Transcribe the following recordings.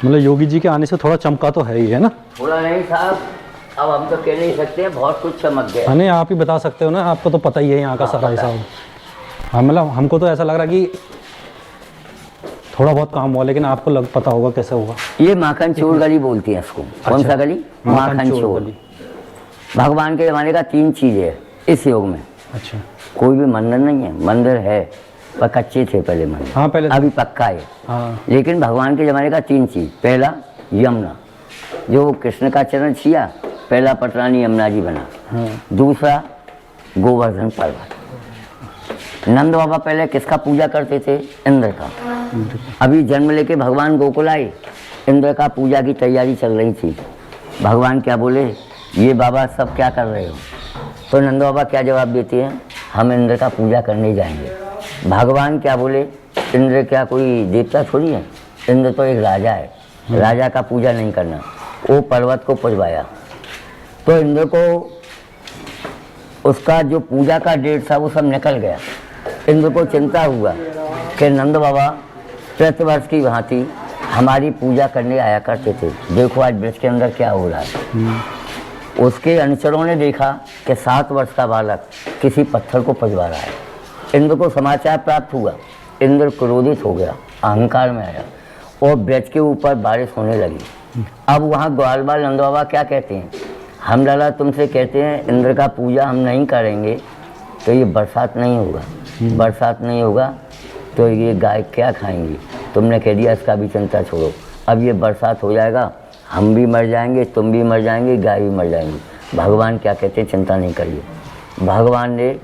मतलब योगी जी के आने से थोड़ा चमका तो है ही, है ना? थोड़ा नहीं साहब, अब हम तो कह नहीं सकते, बहुत कुछ चमक गया। नहीं, आप ही बता सकते हो ना, आपको तो पता ही है यहाँ का सारा हिसाब। हाँ, मतलब हमको तो ऐसा लग रहा कि थोड़ा बहुत काम हुआ, लेकिन आपको पता होगा कैसे होगा। ये माखन चोर गली बोलती है इसको। कौन सा गली? माखन चोर। भगवान के जमाने का 3 चीज़ है इस योग में। अच्छा। कोई भी मंदिर नहीं है, मंदिर है पर कच्चे थे पहले मंदिर। हाँ, पहले अभी पक्का है। हाँ। लेकिन भगवान के ज़माने का 3 चीज़। पहला यमुना, जो कृष्ण का चरण छिया, पहला पटरानी यमुना जी बना। हाँ। दूसरा गोवर्धन पर्वत। नंद बाबा पहले किसका पूजा करते थे? इंद्र का। अभी जन्म लेके भगवान गोकुल आए, इंद्र का पूजा की तैयारी चल रही थी। भगवान क्या बोले, ये बाबा सब क्या कर रहे हो? तो नंद बाबा क्या जवाब देते हैं, हम इंद्र का पूजा करने जाएंगे। भगवान क्या बोले, इंद्र क्या कोई देवता थोड़ी है, इंद्र तो एक राजा है, राजा का पूजा नहीं करना। वो पर्वत को पुजवाया, तो इंद्र को उसका जो पूजा का डेट था वो सब निकल गया। इंद्र को चिंता हुआ कि नंद बाबा प्रतिवर्ष की भांति हमारी पूजा करने आया करते थे, देखो आज ब्रज के अंदर क्या हो रहा है। उसके अनुचरों ने देखा कि 7 वर्ष का बालक किसी पत्थर को पजवा रहा है। इंद्र को समाचार प्राप्त हुआ, इंद्र क्रोधित हो गया, अहंकार में आया और ब्रज के ऊपर बारिश होने लगी। अब वहाँ ग्वाल बाल नंद बाबा क्या कहते हैं, हम लाला तुमसे कहते हैं इंद्र का पूजा हम नहीं करेंगे तो ये बरसात नहीं होगा, बरसात नहीं होगा तो ये गाय क्या खाएंगी। तुमने कह दिया इसका भी चिंता छोड़ो, अब ये बरसात हो जाएगा, हम भी मर जाएंगे, तुम भी मर जाएंगे, गाय भी मर जाएंगी। भगवान क्या कहते हैं, चिंता नहीं करिए। भगवान ने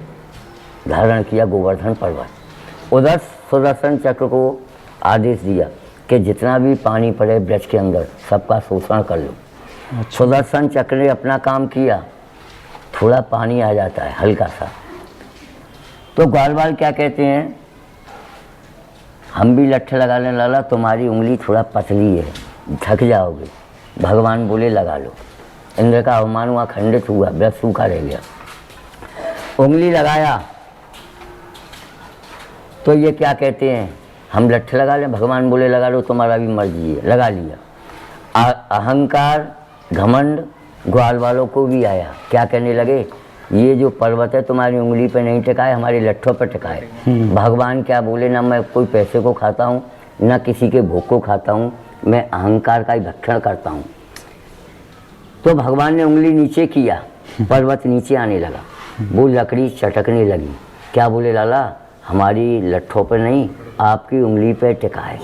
धारण किया गोवर्धन पर्वत। उधर सुदर्शन चक्र को आदेश दिया कि जितना भी पानी पड़े ब्रज के अंदर सबका शोषण कर लो। सुदर्शन चक्र ने अपना काम किया, थोड़ा पानी आ जाता है हल्का सा, तो ग्वाल बाल क्या कहते हैं, हम भी लट्ठे लगा लें लाला, तुम्हारी उंगली थोड़ा पतली है, थक जाओगे। भगवान बोले लगा लो। इंद्र का अवमान हुआ, खंडित हुआ, ब्रज सूखा रह गया। उंगली लगाया तो ये क्या कहते हैं, हम लट्ठे लगा लें, भगवान बोले लगा लो, तुम्हारा भी मर्जी है, लगा लिया। अहंकार घमंड ग्वाल वालों को भी आया, क्या कहने लगे, ये जो पर्वत है तुम्हारी उंगली पे नहीं टिकाए, हमारे लट्ठों पे टिकाए। भगवान क्या बोले, ना मैं कोई पैसे को खाता हूँ, ना किसी के भूख को खाता हूँ, मैं अहंकार का ही भक्षण करता हूँ। तो भगवान ने उंगली नीचे किया, पर्वत नीचे आने लगा, वो लकड़ी चटकने लगी। क्या बोले लाला, हमारी लट्ठों पे नहीं, आपकी उंगली पे टिकाए।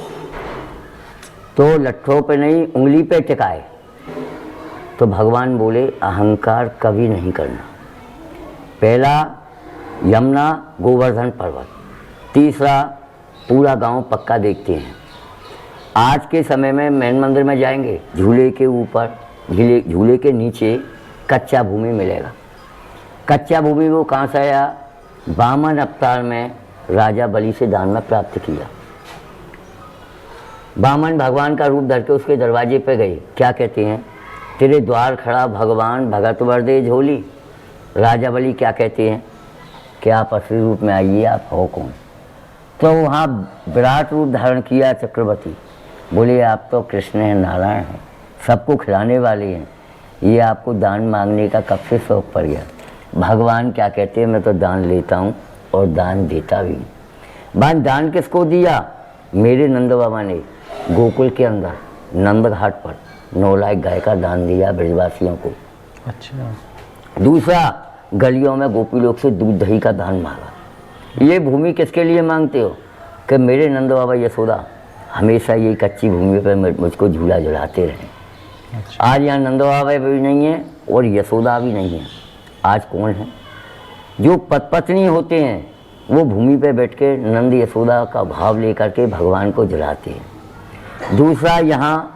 तो लट्ठों पे नहीं, उंगली पे टिकाए। तो भगवान बोले अहंकार कभी नहीं करना। पहला यमुना गोवर्धन पर्वत, तीसरा पूरा गांव पक्का देखते हैं। आज के समय में मैन मंदिर में जाएंगे, झूले के ऊपर झूले के नीचे कच्चा भूमि मिलेगा। कच्चा भूमि वो कहाँ से आया, वामन अवतार में राजा बलि से दान में प्राप्त किया। वामन भगवान का रूप धर के उसके दरवाजे पे गए, क्या कहते हैं, तेरे द्वार खड़ा भगवान भगत वर दे झोली। राजा बलि क्या कहते हैं कि आप असली रूप में आइए, आप हो कौन। तो वहाँ विराट रूप धारण किया चक्रवर्ती, बोले आप तो कृष्ण हैं, नारायण हैं, सबको खिलाने वाले हैं, ये आपको दान मांगने का कब से शौक पड़ गया। भगवान क्या कहते हैं, मैं तो दान लेता हूँ और दान देता भी। दान किसको दिया, मेरे नंद बाबा ने गोकुल के अंदर नंद घाट पर 9 लाख गाय का दान दिया ब्रजवासियों को। अच्छा। दूसरा, गलियों में गोपी लोग से दूध दही का दान मांगा। ये भूमि किसके लिए मांगते हो कि मेरे नंद बाबा यशोदा हमेशा ये कच्ची भूमि पर मुझको झूला झुलाते रहे। अच्छा। आज यहाँ नंद बाबा भी नहीं है और यशोदा भी नहीं है। आज कौन है, जो पत्नी होते हैं वो भूमि पे बैठ के नंद यशोदा का भाव लेकर के भगवान को जलाते हैं। दूसरा, यहाँ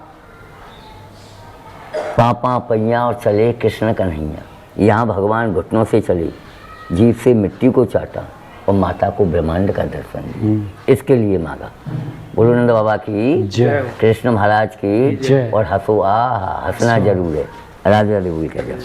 पापा पैया और चले कृष्ण कन्हैया, यहाँ भगवान घुटनों से चले, जीभ से मिट्टी को चाटा और माता को ब्रह्मांड का दर्शन दिया। इसके लिए मांगा। बोलो नंद बाबा की जय, कृष्ण महाराज की, और हंसो, हंसना जरूर है, राजा जरूर करेगा।